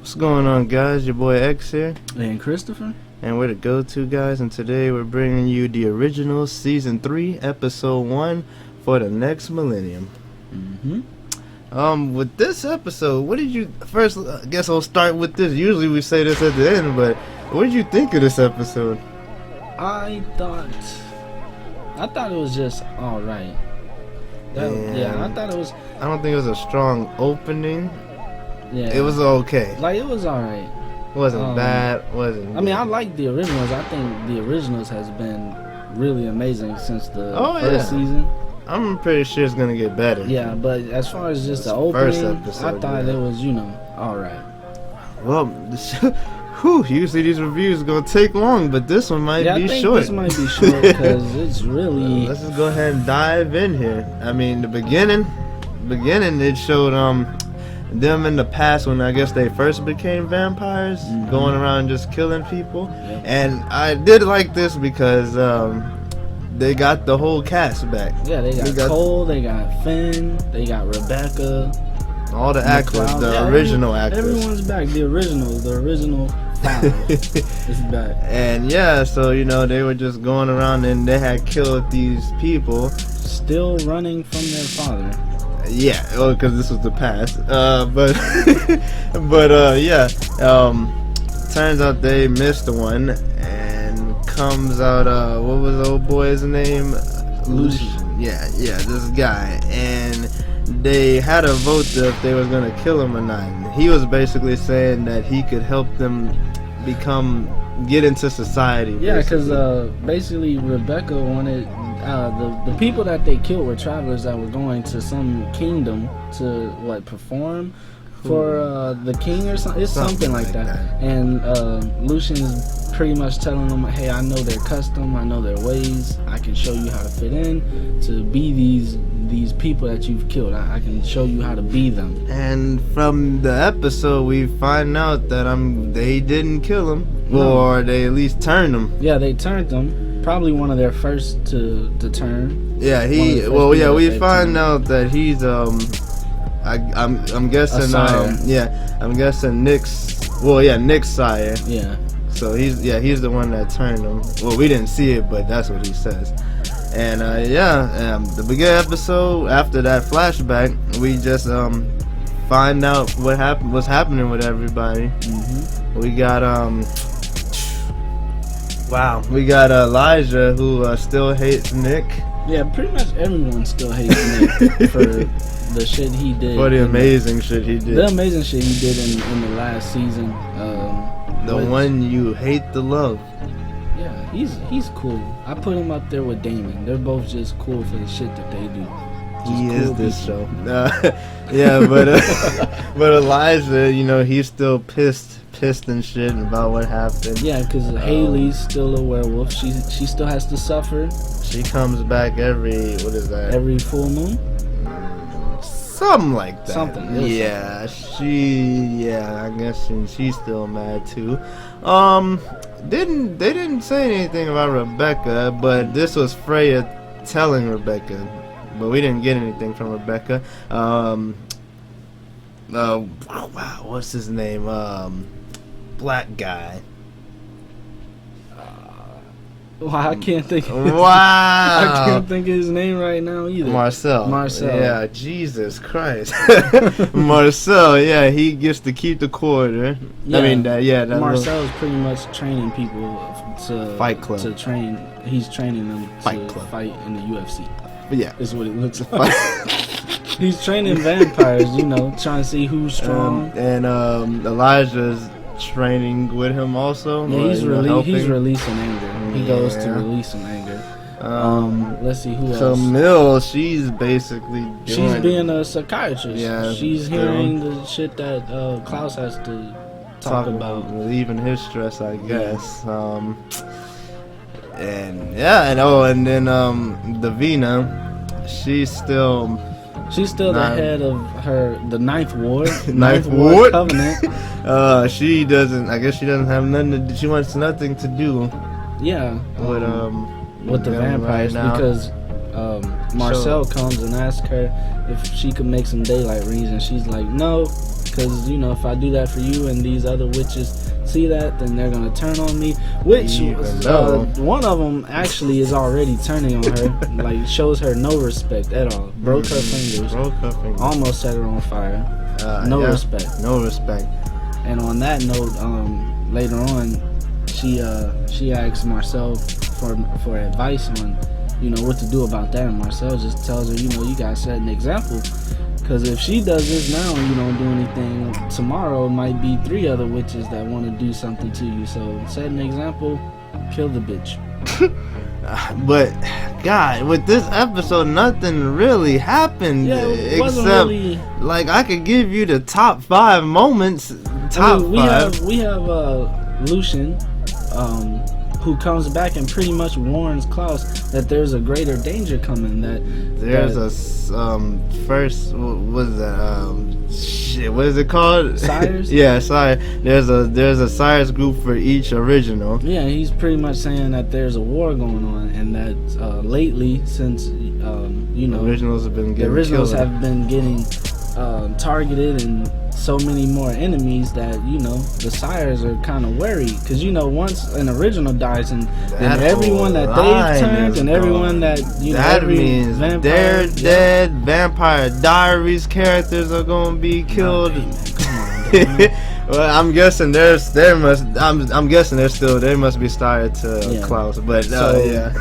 What's going on, guys? Your boy X here, And Christopher. and we're the go-to guys, and today we're bringing you the original Season 3, Episode 1 for the next Millennium. With this episode, what did you... First, I guess I'll start with this. Usually we say this at the end, but what did you think of this episode? I thought it was just alright. I thought it was... I don't think it was a strong opening. Yeah. It was okay. Like, it was alright. Wasn't bad. Wasn't I mean, I like the originals. I think the originals has been really amazing since the first season. I'm pretty sure it's gonna get better. Yeah, but as far as just the opening, I thought it was, alright. Well, usually these reviews are gonna take long, but this one might be short. This might be short because it's really... Let's just go ahead and dive in here. I mean, the beginning it showed them in the past when I guess they first became vampires, going around just killing people. Yeah. And I did like this because they got the whole cast back. Yeah, they got Cole, they got Finn, they got Rebecca. All the actors, original actors. Everyone's back. The original five is back. And yeah, so they were just going around and they had killed these people. Still running from their father. Yeah, because this was the past. Yeah. Turns out they missed one, and comes out. What was the old boy's name? Lucian. Yeah, this guy, and they had a vote if they was gonna kill him or not. And he was basically saying that he could help them get into society. Yeah, because basically Rebecca wanted the people that they killed were travelers that were going to some kingdom to perform for the king or something. It's something like that. And Lucian's pretty much telling them, hey, I know their custom, I know their ways, I can show you how to fit in to be these people that you've killed. I can show you how to be them. And from the episode we find out that they didn't kill him. No. Or they at least turned him. Yeah, they turned him. Probably one of their first to turn. Yeah, we find out that he's I'm guessing I'm guessing Nick's sire. Yeah. So he's the one that turned him. Well, we didn't see it, but that's what he says. And the beginning episode, after that flashback, we just find out what's happening with everybody. We got we got Elijah, who still hates Nick. Yeah, pretty much everyone still hates Nick for the shit he did. For the amazing shit he did. The amazing shit he did in the last season. One you hate the love. Yeah, he's cool. I put him up there with Damon. They're both just cool for the shit that they do. He is this show. But Elijah, he's still pissed and shit about what happened. Yeah, because Haley's still a werewolf. She still has to suffer. She comes back every full moon. Something like that. Something. I guess she's still mad too. They didn't say anything about Rebecca, but this was Freya telling Rebecca, but we didn't get anything from Rebecca. What's his name? Black guy. I can't think. Wow. I can't think of his name right now either. Marcel. Yeah, Jesus Christ. Marcel. Yeah, he gets to keep the quarter. Yeah. I mean, Marcel is pretty much training people to Fight Club. To train. He's training them to fight in the UFC. Yeah, is what it looks like. He's training vampires. Trying to see who's strong. And Elijah's training with him also. Yeah, he's releasing anger. He goes to release some anger. Let's see who else. So Mill, she's basically she's being a psychiatrist. Yeah, she's hearing the shit that Klaus has to talk about, relieving his stress, I guess. Yeah. And then Davina, she's still the head of the Ninth Ward. Ninth Ward Covenant. She doesn't have nothing to. She wants nothing to do. Yeah. With the vampires, right because Marcel comes and asks her if she could make some daylight rings, and she's like, no, because you know if I do that for you and these other witches see that, then they're gonna turn on me. Which one of them actually is already turning on her, like shows her no respect at all. Broke her fingers. Almost set her on fire. No respect. No respect. And on that note, later on, she asks Marcel for advice on, you know, what to do about that. And Marcel just tells her, you know, you gotta set an example. Because if she does this now and you don't do anything, tomorrow might be 3 other witches that want to do something to you. So set an example, kill the bitch. But God, with this episode, nothing really happened. Yeah, it wasn't except really... like I could give you the top 5 moments. We have Lucian, who comes back and pretty much warns Klaus that there's a greater danger coming. That there's a first, what is that? What is it called? Sires? Yeah, Sire. There's a Sires group for each original. Yeah, he's pretty much saying that there's a war going on, and that lately, since you know, originals have been getting targeted and so many more enemies that, you know, the Sires are kind of worried, because, you know, once an original dies and then everyone that they've turned and everyone that, you know, that means they're dead. Vampire Diaries characters are gonna be killed. Well, I'm guessing there must be started to Klaus, but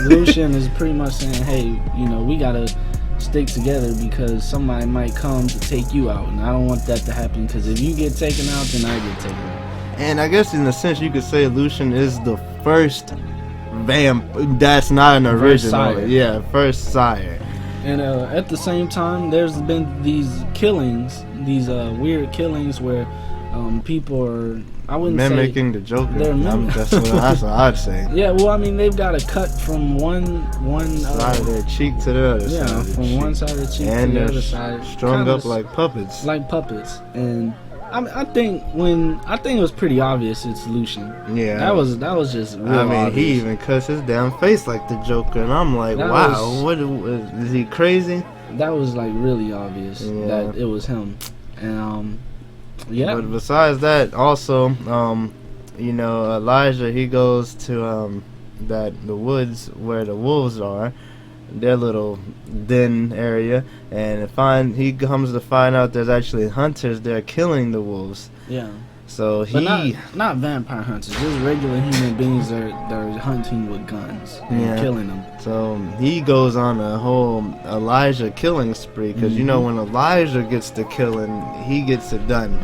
Lucian is pretty much saying, hey, you know, we gotta stick together because somebody might come to take you out, and I don't want that to happen, because if you get taken out, then I get taken out. And I guess in a sense you could say Lucian is the first vamp that's not an original. First Sire. And at the same time, there's been these killings, these weird killings where people are, I wouldn't mimicking the Joker. That's what I'd say. Yeah, well, I mean, they've got a cut from one side of their cheek to the other side. Yeah, from one side of the cheek to the other side. Strung up like puppets. And I think it was pretty obvious it's Lucian. Yeah, that was just real obvious. He even cuts his damn face like the Joker, and I'm like, what is he crazy? That was like really obvious that it was him. And yeah. But besides that, also, you know, Elijah, he goes to the woods where the wolves are, their little den area, and he comes to find out there's actually hunters there killing the wolves. Yeah. So not vampire hunters, just regular human beings that are hunting with guns and killing them. So he goes on a whole Elijah killing spree, because you know, when Elijah gets to killing, he gets it done.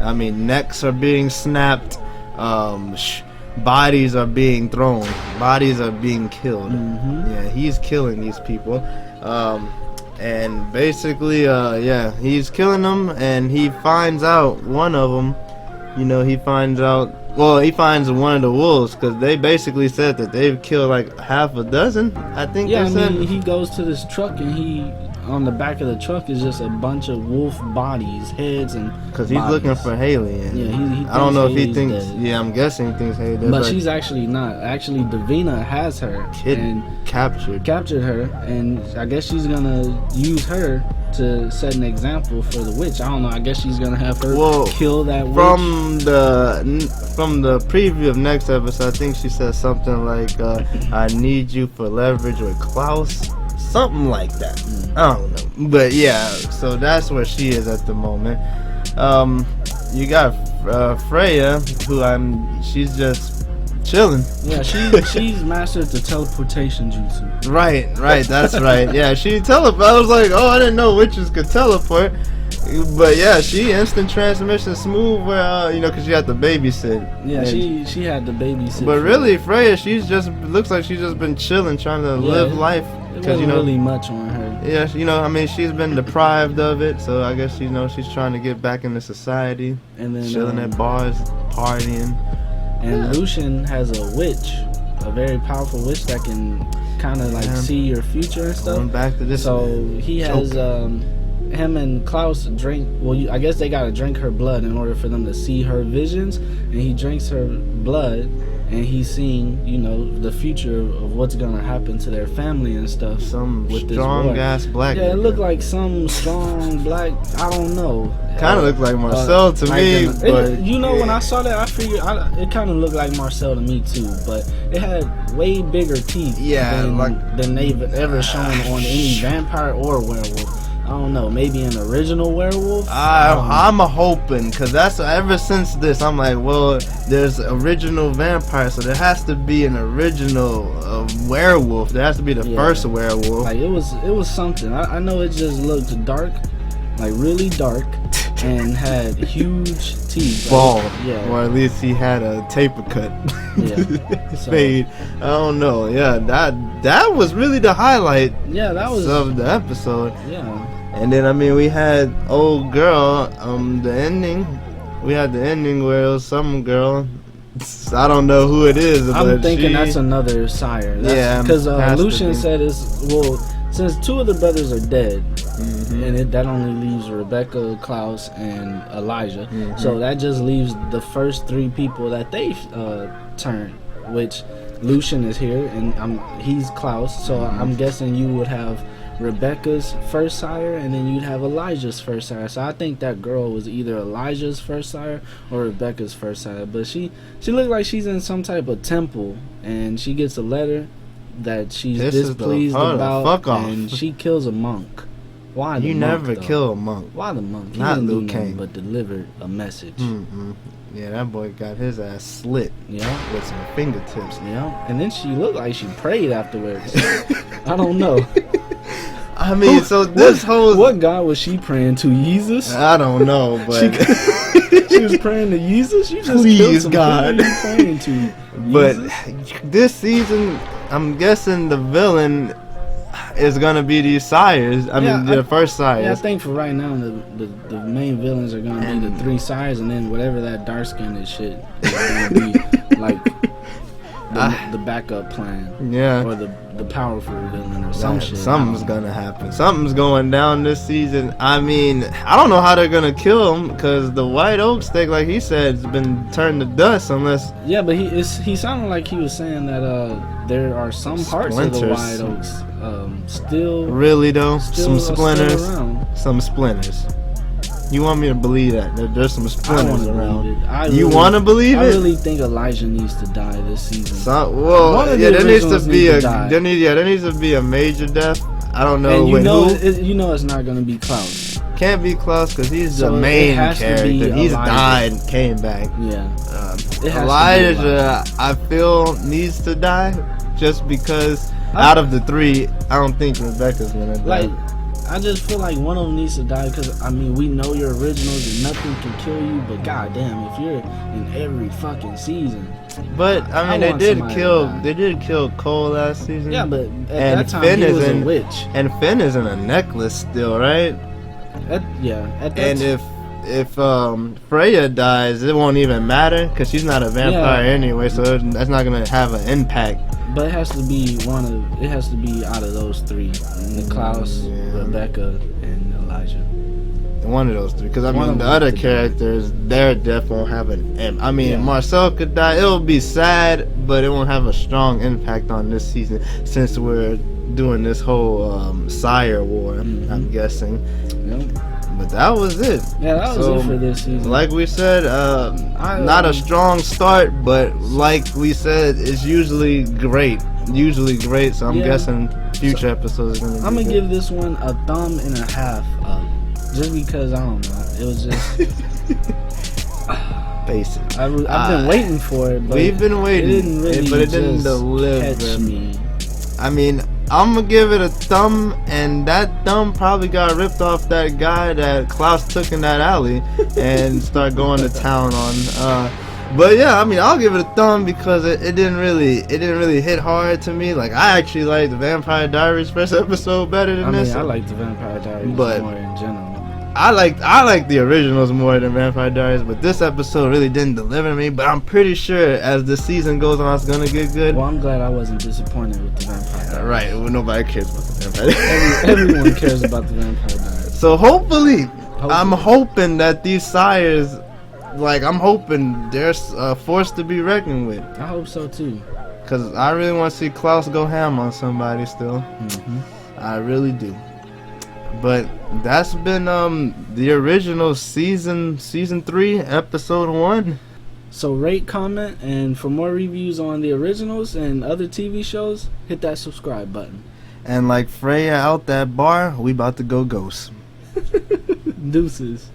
I mean, necks are being snapped, bodies are being thrown, bodies are being killed. Yeah, he's killing these people, and basically, he's killing them, and he finds out one of them. You know, he finds one of the wolves, because they basically said that they've killed like half a dozen, I think. Yeah, he goes to this truck, and on the back of the truck is just a bunch of wolf bodies, heads, and because he's looking for Haley. And he I don't know Haley's if he thinks. dead. Yeah, I'm guessing he thinks Haley dead. But she's actually not. Actually, Davina has her and captured her, and I guess she's gonna use her to set an example for the witch. I don't know. I guess she's gonna have her kill that witch. From the preview of next episode, I think she said something like, "I need you for leverage with Klaus." Something like that. I don't know. But yeah, so that's where she is at the moment. You got Freya, she's just chilling. Yeah, she's mastered the teleportation jutsu. Right, that's right. Yeah, she teleport. I was like, oh, I didn't know witches could teleport. But yeah, she instant transmission smooth where you know, because she had to babysit. Yeah, she had to babysit. But really, Freya, looks like she's just been chilling, trying to live life. Because you know, really much on her. Yeah, you know, I mean, she's been deprived of it, so I guess she's trying to get back into society, and then chilling at bars, partying. And Lucian has a witch, a very powerful witch that can kind of like see your future and stuff. Going back to this. So he has him and Klaus drink. Well, I guess they gotta drink her blood in order for them to see her visions, and he drinks her blood. and he's seeing, you know, the future of what's gonna happen to their family and stuff. Some with strong this war. ass black. Yeah, it nigga. looked like some strong black. I don't know. Kind of looked like Marcel to like me, but you know, when I saw that, I figured it kind of looked like Marcel to me too. But it had way bigger teeth. Yeah, than they've ever shown on any vampire or werewolf. I don't know, maybe an original werewolf. I'm hoping, cause that's ever since this. I'm like, well, there's original vampire, so there has to be an original werewolf. There has to be the first werewolf. Like it was something. I know it just looked dark, like really dark, and had huge teeth. Bald, yeah, or at least he had a taper cut. Yeah, fade. I don't know. Yeah, that was really the highlight. Yeah, that was of the episode. Yeah. And then, I mean, we had old girl, the ending. We had the ending where it was some girl. I don't know who it is. I'm but thinking that's another sire. Yeah. Because Lucian said since two of the brothers are dead, and that only leaves Rebecca, Klaus, and Elijah. So that just leaves the first three people that they turned, which Lucian is here, and he's Klaus. So I'm guessing you would have Rebecca's first sire, and then you'd have Elijah's first sire. So I think that girl was either Elijah's first sire or Rebecca's first sire. But she looked like she's in some type of temple, and she gets a letter that she's displeased about, and she kills a monk. Why the monk? You never kill a monk. Why the monk? He Not didn't Liu do nothing Kang. but delivered a message. Yeah, that boy got his ass slit. Yeah, with some fingertips. Yeah, and then she looked like she prayed afterwards. I don't know. I mean, so this whole... What God was she praying to? Jesus? I don't know, but... she was praying to Jesus? You just Please, God. Praying to but Jesus? This season, I'm guessing the villain is going to be these sires. I mean, the first sires. Yeah, I think for right now, the main villains are going to be the three sires, and then whatever that dark-skinned shit is going to be, like... The backup plan, or the powerful villain, or some shit. Something's gonna happen. Something's going down this season. I mean, I don't know how they're gonna kill him, because the White Oak Stick, like he said, has been turned to dust. Unless but he sounded like he was saying that there are some parts of the White Oaks still. Really though, some splinters. Some splinters. You want me to believe that there's some splinters around? You want to believe it? I really think Elijah needs to die this season. There needs to be a major death. I don't know. And you know it's not going to be Klaus. Can't be Klaus because he's the main character. He's died and came back. Yeah. Elijah, I feel, needs to die just because out of the three, I don't think Rebecca's gonna die. I just feel like one of them needs to die because, I mean, we know you're originals and nothing can kill you, but goddamn, if you're in every fucking season. But, I mean, they did kill Cole last season. Yeah, but at that time, Finn he was a witch. And Finn is in a necklace still, right? If Freya dies, it won't even matter because she's not a vampire anyway, so that's not going to have an impact. But it has to be out of those three: Klaus, Rebecca, and Elijah. One of those three, because I mean the other characters, their death won't have an. I mean, Marcel could die. It'll be sad, but it won't have a strong impact on this season since we're doing this whole sire war. I'm guessing. But that was it. Yeah, that was it for this season. Like we said, not a strong start, but like we said, it's usually great. So I'm guessing future episodes are going to be I'm going to give this one a 3.5 up. Just because, I don't know. It was just... basic. I've been waiting for it, but... We've been waiting, but it didn't deliver. Catch me. I mean... I'm gonna give it a thumb, and that thumb probably got ripped off that guy that Klaus took in that alley and start going to town on. But yeah, I mean, I'll give it a thumb because it didn't really hit hard to me. Like, I actually liked the Vampire Diaries first episode better than this. I like the Vampire Diaries more in general. I like the originals more than Vampire Diaries, but this episode really didn't deliver me. But I'm pretty sure as the season goes on, it's gonna get good. Well, I'm glad I wasn't disappointed with the Vampire Diaries. Right, well, nobody cares about the Vampire Diaries. Everyone cares about the Vampire Diaries. So hopefully, I'm hoping that these sires like I'm hoping there's a force to be reckoned with. I hope so too. Cause I really want to see Klaus go ham on somebody still. I really do. But that's been the original season 3, episode 1. So rate, comment, and for more reviews on the originals and other TV shows, hit that subscribe button. And like Freya out that bar, we about to go ghost. Deuces.